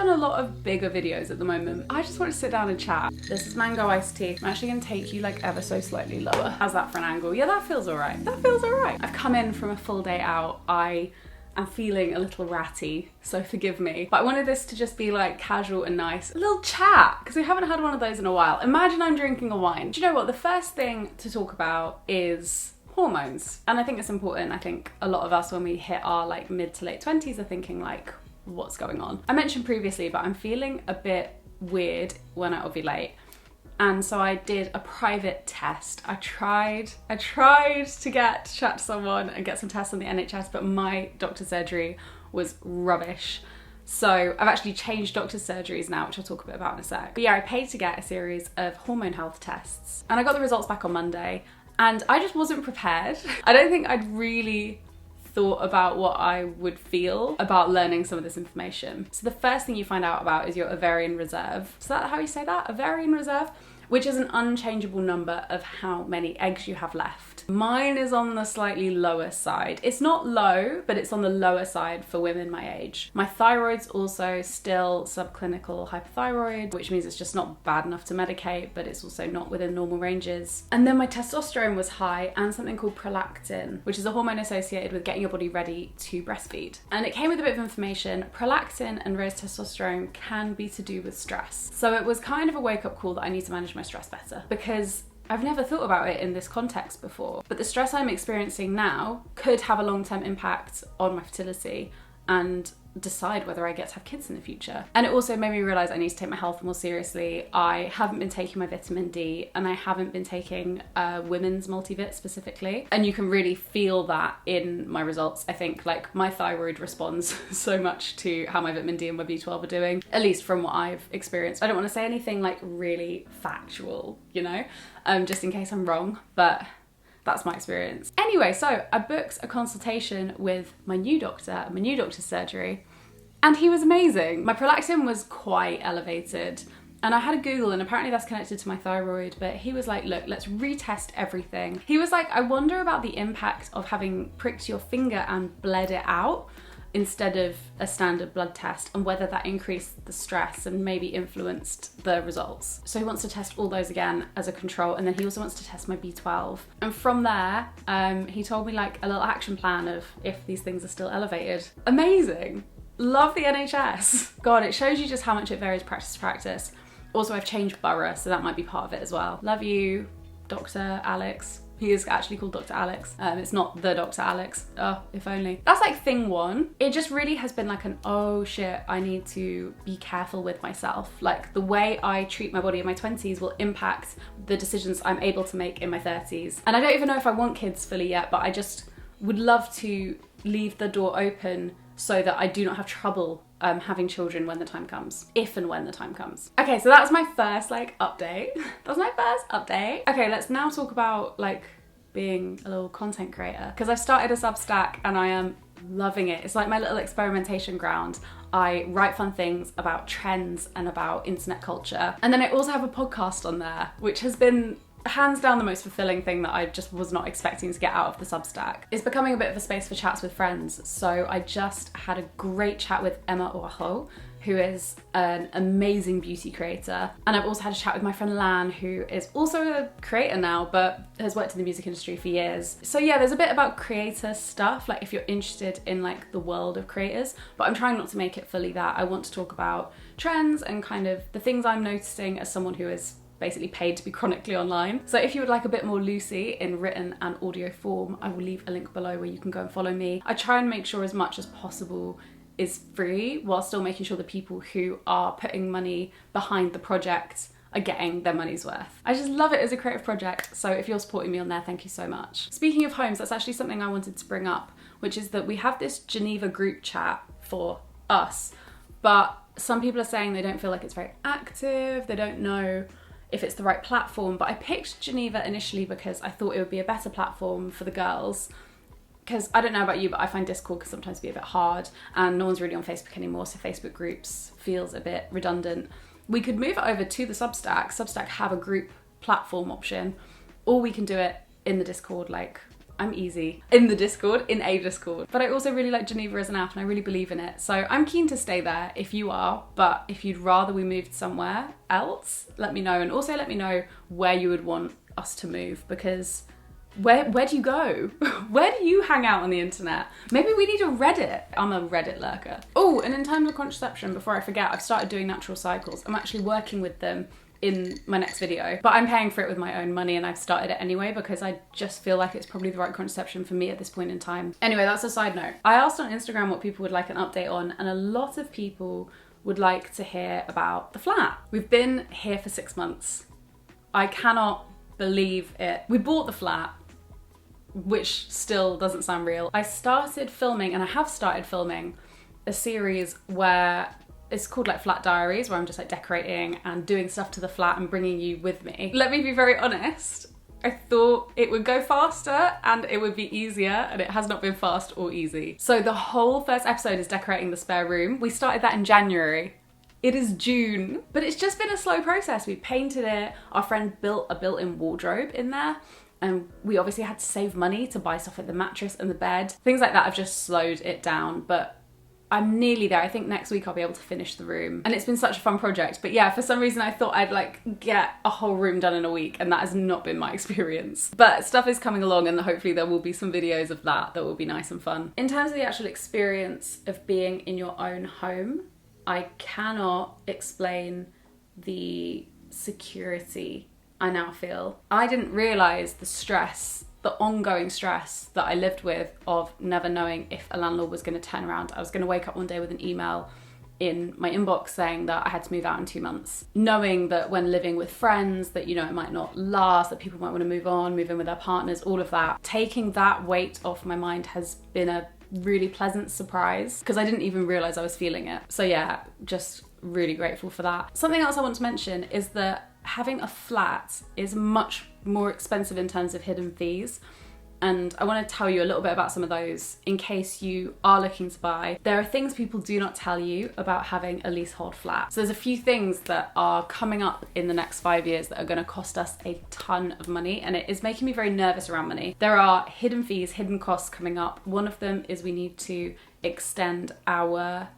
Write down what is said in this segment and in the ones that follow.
done a lot of bigger videos at the moment. I just want to sit down and chat. This is mango iced tea. I'm actually going to take you like ever so slightly lower. How's that for an angle? Yeah, that feels all right. That feels all right. I've come in from a full day out. I'm feeling a little ratty, so forgive me. But I wanted this to just be like casual and nice. A little chat, because we haven't had one of those in a while. Imagine I'm drinking a wine. Do you know what? The first thing to talk about is hormones. And I think it's important. I think a lot of us, when we hit our like mid to late 20s, are thinking like, what's going on? I mentioned previously, but I'm feeling a bit weird when I ovulate. And so I did a private test. I tried to chat to someone and get some tests on the NHS, but my doctor's surgery was rubbish. So I've actually changed doctor's surgeries now, which I'll talk a bit about in a sec. But yeah, I paid to get a series of hormone health tests. And I got the results back on Monday, and I just wasn't prepared. I don't think I'd really thought about what I would feel about learning some of this information. So the first thing you find out about is your ovarian reserve. Is that how you say that? Ovarian reserve? Which is an unchangeable number of how many eggs you have left. Mine is on the slightly lower side. It's not low, but it's on the lower side for women my age. My thyroid's also still subclinical hypothyroid, which means it's just not bad enough to medicate, but it's also not within normal ranges. And then my testosterone was high, and something called prolactin, which is a hormone associated with getting your body ready to breastfeed. And it came with a bit of information. Prolactin and raised testosterone can be to do with stress. So it was kind of a wake-up call that I need to manage my stress better, because I've never thought about it in this context before. But the stress I'm experiencing now could have a long-term impact on my fertility and decide whether I get to have kids in the future. And it also made me realise I need to take my health more seriously. I haven't been taking my vitamin D, and I haven't been taking women's multivit specifically. And you can really feel that in my results. I think like my thyroid responds so much to how my vitamin D and my B12 are doing, at least from what I've experienced. I don't want to say anything like really factual, you know, just in case I'm wrong, but that's my experience. Anyway, so I booked a consultation with my new doctor's surgery, and he was amazing. My prolactin was quite elevated, and I had a Google, and apparently that's connected to my thyroid, but he was like, look, let's retest everything. He was like, I wonder about the impact of having pricked your finger and bled it out instead of a standard blood test, and whether that increased the stress and maybe influenced the results. So he wants to test all those again as a control, and then he also wants to test my B12. And from there, he told me like a little action plan of if these things are still elevated. Amazing. Love the NHS. God, it shows you just how much it varies practice to practice. Also, I've changed borough, so that might be part of it as well. Love you, Dr. Alex. He is actually called Dr. Alex. It's not the Dr. Alex. Oh, if only. That's like thing one. It just really has been like an, oh shit, I need to be careful with myself. Like the way I treat my body in my 20s will impact the decisions I'm able to make in my 30s. And I don't even know if I want kids fully yet, but I just would love to leave the door open so that I do not have trouble having children when the time comes. If and when the time comes. Okay, so that was my first like update. That was my first update. Okay, let's now talk about like being a little content creator, because I've started a Substack and I am loving it. It's like my little experimentation ground. I write fun things about trends and about internet culture. And then I also have a podcast on there, which has been hands down the most fulfilling thing that I just was not expecting to get out of the Substack. It's becoming a bit of a space for chats with friends. So I just had a great chat with Emma Oaho, who is an amazing beauty creator. And I've also had a chat with my friend Lan, who is also a creator now, but has worked in the music industry for years. So yeah, there's a bit about creator stuff, like if you're interested in like the world of creators, but I'm trying not to make it fully that. I want to talk about trends and kind of the things I'm noticing as someone who is basically paid to be chronically online. So if you would like a bit more Lucy in written and audio form, I will leave a link below where you can go and follow me. I try and make sure as much as possible is free while still making sure the people who are putting money behind the project are getting their money's worth. I just love it as a creative project, so if you're supporting me on there, thank you so much. Speaking of homes, that's actually something I wanted to bring up, which is that we have this Geneva group chat for us, but some people are saying they don't feel like it's very active, they don't know if it's the right platform, but I picked Geneva initially because I thought it would be a better platform for the girls. Because I don't know about you, but I find Discord can sometimes be a bit hard, and no one's really on Facebook anymore, so Facebook groups feels a bit redundant. We could move it over to the Substack. Substack have a group platform option, or we can do it in the Discord like I'm easy in the Discord, in a Discord. But I also really like Geneva as an app and I really believe in it. So I'm keen to stay there if you are, but if you'd rather we moved somewhere else, let me know. And also let me know where you would want us to move, because where do you go? Where do you hang out on the internet? Maybe we need a Reddit. I'm a Reddit lurker. Oh, and in terms of contraception, before I forget, I've started doing natural cycles. I'm actually working with them in my next video, but I'm paying for it with my own money and I've started it anyway because I just feel like it's probably the right contraception for me at this point in time. Anyway, that's a side note. I asked on Instagram what people would like an update on, and a lot of people would like to hear about the flat. We've been here for 6 months. I cannot believe it. We bought the flat, which still doesn't sound real. I started filming, and I have started filming, a series where it's called like Flat Diaries, where I'm just like decorating and doing stuff to the flat and bringing you with me. Let me be very honest. I thought it would go faster and it would be easier, and it has not been fast or easy. So the whole first episode is decorating the spare room. We started that in January. It is June, but it's just been a slow process. We painted it. Our friend built a built-in wardrobe in there, and we obviously had to save money to buy stuff like the mattress and the bed. Things like that have just slowed it down, but I'm nearly there. I think next week I'll be able to finish the room. And it's been such a fun project. But yeah, for some reason I thought I'd like get a whole room done in a week, and that has not been my experience. But stuff is coming along, and hopefully there will be some videos of that will be nice and fun. In terms of the actual experience of being in your own home, I cannot explain the security I now feel. I didn't realise the stress, the ongoing stress that I lived with of never knowing if a landlord was going to turn around. I was going to wake up one day with an email in my inbox saying that I had to move out in 2 months. Knowing that when living with friends that, you know, it might not last, that people might want to move on, move in with their partners, all of that. Taking that weight off my mind has been a really pleasant surprise, because I didn't even realise I was feeling it. So yeah, just really grateful for that. Something else I want to mention is that having a flat is much more expensive in terms of hidden fees, and I want to tell you a little bit about some of those in case you are looking to buy. There are things people do not tell you about having a leasehold flat. So there's a few things that are coming up in the next 5 years that are going to cost us a ton of money, and it is making me very nervous around money. There are hidden fees, hidden costs coming up. One of them is we need to extend our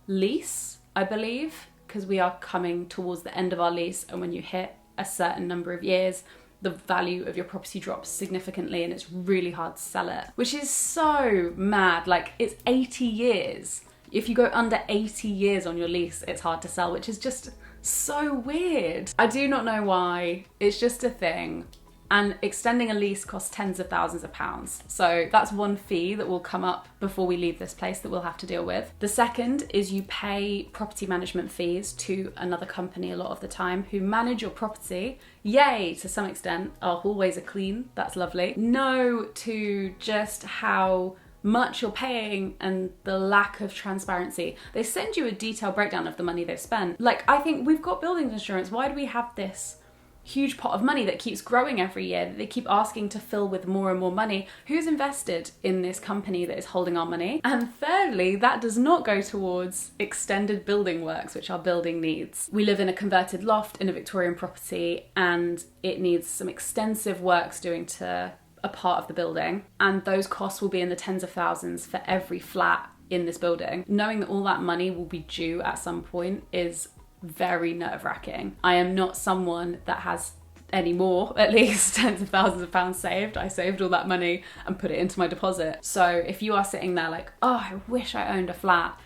lease, I believe, because we are coming towards the end of our lease, and when you hit a certain number of years, the value of your property drops significantly and it's really hard to sell it, which is so mad. Like, it's 80 years. If you go under 80 years on your lease, it's hard to sell, which is just so weird. I do not know why. It's just a thing. And extending a lease costs tens of thousands of pounds. So that's one fee that will come up before we leave this place that we'll have to deal with. The second is you pay property management fees to another company a lot of the time who manage your property. Yay, to some extent. Our hallways are clean, that's lovely. No to just how much you're paying and the lack of transparency. They send you a detailed breakdown of the money they've spent. Like, I think we've got buildings insurance. Why do we have this huge pot of money that keeps growing every year, that they keep asking to fill with more and more money? Who's invested in this company that is holding our money? And thirdly, that does not go towards extended building works, which our building needs. We live in a converted loft in a Victorian property, and it needs some extensive works doing to a part of the building, and those costs will be in the tens of thousands for every flat in this building. Knowing that all that money will be due at some point is very nerve-wracking. I am not someone that has any more, at least tens of thousands of pounds saved. I saved all that money and put it into my deposit. So if you are sitting there like, oh, I wish I owned a flat,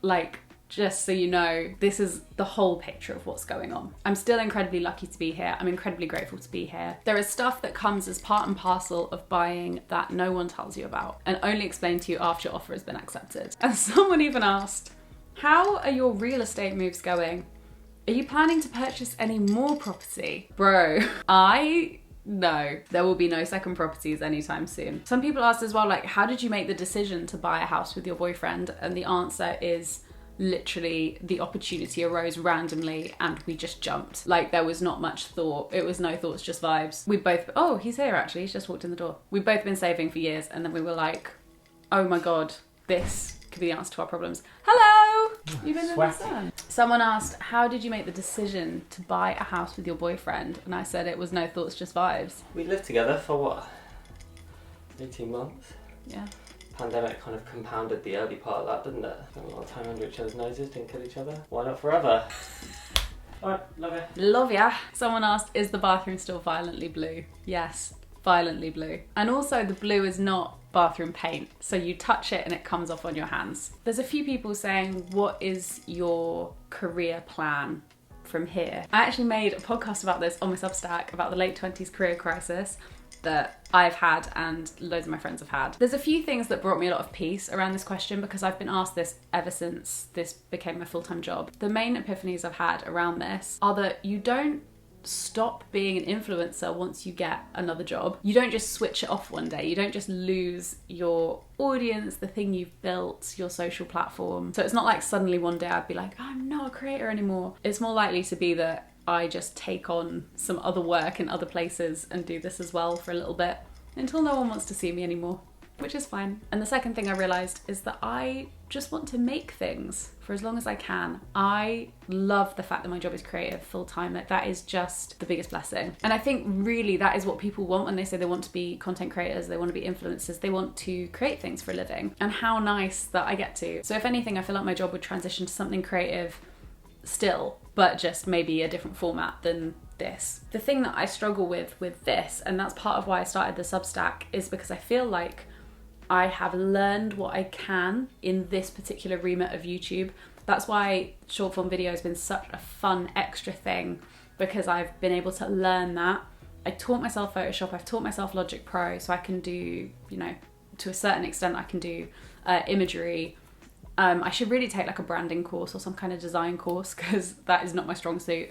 like, just so you know, this is the whole picture of what's going on. I'm still incredibly lucky to be here. I'm incredibly grateful to be here. There is stuff that comes as part and parcel of buying that no one tells you about and only explained to you after your offer has been accepted. And someone even asked, how are your real estate moves going? Are you planning to purchase any more property? Bro, no, there will be no second properties anytime soon. Some people asked as well, like, how did you make the decision to buy a house with your boyfriend? And the answer is literally the opportunity arose randomly and we just jumped. Like, there was not much thought. It was no thoughts, just vibes. We both, oh, he's here actually. He's just walked in the door. We've both been saving for years, and then we were like, oh my God, this could be the answer to our problems. Hello! You've been in the sun. Someone asked, how did you make the decision to buy a house with your boyfriend? And I said it was no thoughts, just vibes. We lived together for what? 18 months. Yeah. Pandemic kind of compounded the early part of that, didn't it? Spent a lot of time under each other's noses, didn't kill each other. Why not forever? Alright, love ya. Love ya. Someone asked, is the bathroom still violently blue? Yes, violently blue. And also the blue is not bathroom paint, so you touch it and it comes off on your hands. There's a few people saying, what is your career plan from here? I actually made a podcast about this on my Substack, about the late 20s career crisis that I've had and loads of my friends have had. There's a few things that brought me a lot of peace around this question because I've been asked this ever since this became my full-time job. The main epiphanies I've had around this are that you don't stop being an influencer once you get another job. You don't just switch it off one day. You don't just lose your audience, the thing you've built, your social platform. So it's not like suddenly one day I'd be like, I'm not a creator anymore. It's more likely to be that I just take on some other work in other places and do this as well for a little bit until no one wants to see me anymore, which is fine. And the second thing I realized is that I just want to make things for as long as I can. I love the fact that my job is creative full time. Like, that is just the biggest blessing. And I think really that is what people want when they say they want to be content creators, they want to be influencers, they want to create things for a living. And how nice that I get to. So if anything, I feel like my job would transition to something creative still, but just maybe a different format than this. The thing that I struggle with this, and that's part of why I started the Substack, is because I feel like I have learned what I can in this particular remit of YouTube. That's why short form video has been such a fun extra thing, because I've been able to learn that. I taught myself Photoshop, I've taught myself Logic Pro, so I can do, you know, to a certain extent I can do imagery. I should really take like a branding course or some kind of design course, because that is not my strong suit.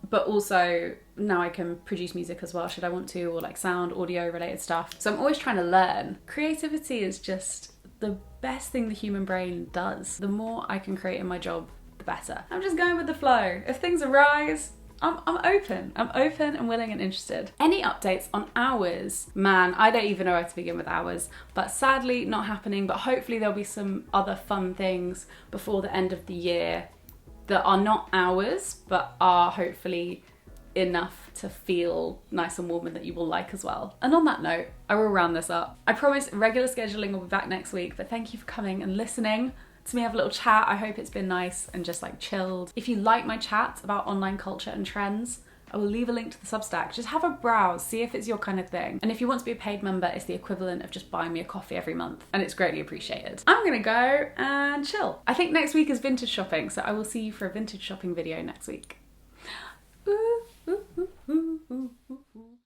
But also now I can produce music as well, should I want to, or like sound, audio related stuff. So I'm always trying to learn. Creativity is just the best thing the human brain does. The more I can create in my job, the better. I'm just going with the flow. If things arise, I'm open. I'm open and willing and interested. Any updates on hours? Man, I don't even know where to begin with hours, but sadly not happening, but hopefully there'll be some other fun things before the end of the year that are not hours, but are hopefully enough to feel nice and warm and that you will like as well. And on that note, I will round this up. I promise regular scheduling will be back next week, but thank you for coming and listening to me have a little chat. I hope it's been nice and just like chilled. If you like my chat about online culture and trends, I will leave a link to the Substack. Just have a browse, see if it's your kind of thing. And if you want to be a paid member, it's the equivalent of just buying me a coffee every month, and it's greatly appreciated. I'm gonna go and chill. I think next week is vintage shopping, so I will see you for a vintage shopping video next week. Ooh, ooh, ooh, ooh, ooh.